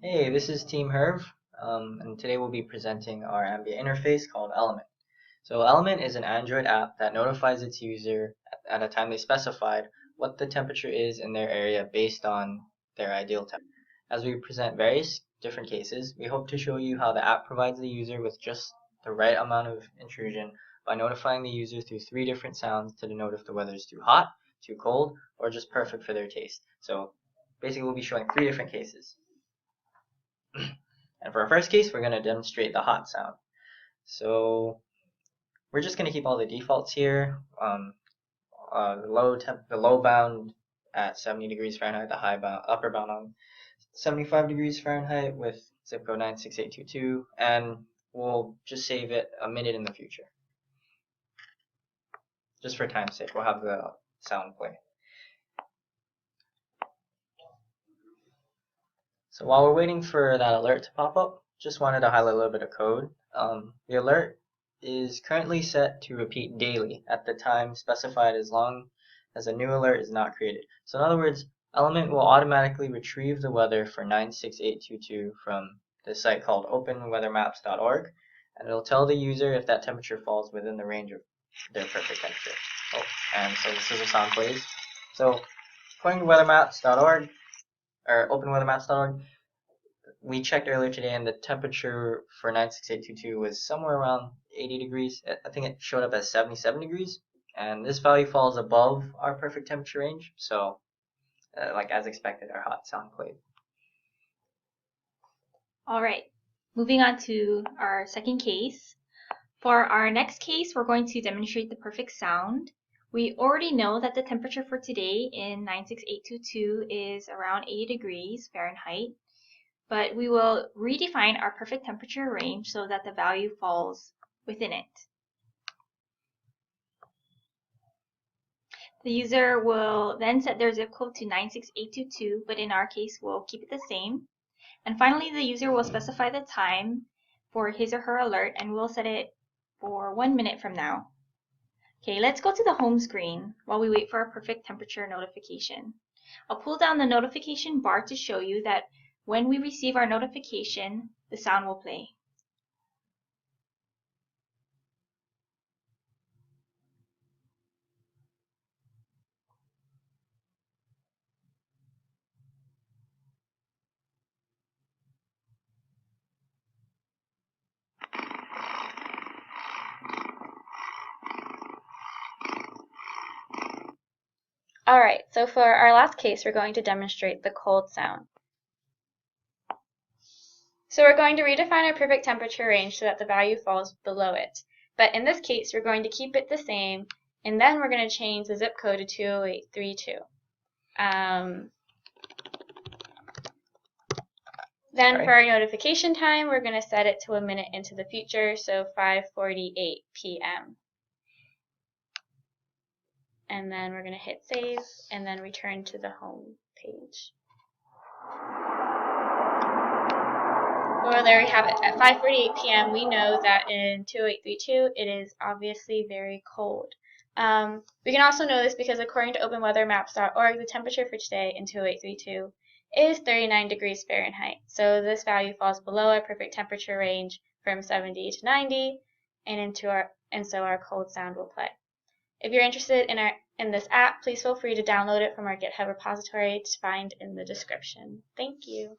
Hey, this is Team Herve, and today we'll be presenting our Ambient interface called Element. So Element is an Android app that notifies its user at a time they specified what the temperature is in their area based on their ideal temperature. As we present various different cases, we hope to show you how the app provides the user with just the right amount of intrusion by notifying the user through 3 different sounds to denote if the weather is too hot, too cold, or just perfect for their taste. So basically we'll be showing 3 different cases. And for our first case, we're going to demonstrate the hot sound. So we're just going to keep all the defaults here. The low bound at 70 degrees Fahrenheit, the upper bound on 75 degrees Fahrenheit with zip code 96822, and we'll just save it a minute in the future. Just for time's sake, we'll have the sound play. So while we're waiting for that alert to pop up, just wanted to highlight a little bit of code. The alert is currently set to repeat daily at the time specified as long as a new alert is not created. So in other words, Element will automatically retrieve the weather for 96822 from the site called openweathermaps.org, and it'll tell the user if that temperature falls within the range of their perfect temperature. And so this is a sound plays. So according to weathermaps.org, or openweathermaps.org, we checked earlier today and the temperature for 96822 was somewhere around 80 degrees. I think it showed up as 77 degrees, and this value falls above our perfect temperature range, so like as expected, our hot sound played. Alright, moving on to our second case. For our next case, we're going to demonstrate the perfect sound. We already know that the temperature for today in 96822 is around 80 degrees Fahrenheit, but we will redefine our perfect temperature range so that the value falls within it. The user will then set their zip code to 96822, but in our case, we'll keep it the same. And finally, the user will specify the time for his or her alert, and we'll set it for 1 minute from now. Okay, let's go to the home screen while we wait for our perfect temperature notification. I'll pull down the notification bar to show you that when we receive our notification, the sound will play. Alright, so for our last case, we're going to demonstrate the cold sound. So we're going to redefine our perfect temperature range so that the value falls below it. But in this case, we're going to keep it the same, and then we're going to change the zip code to 20832. Then for our notification time, we're going to set it to a minute into the future, so 5:48 p.m. And then we're going to hit save and then return to the home page. Well, there we have it. At 5:48 p.m. we know that in 20832 it is obviously very cold. We can also know this because according to openweathermaps.org, the temperature for today in 20832 is 39 degrees Fahrenheit. So this value falls below our perfect temperature range from 70 to 90, and so our cold sound will play. If you're interested in this app, please feel free to download it from our GitHub repository to find in the description. Thank you.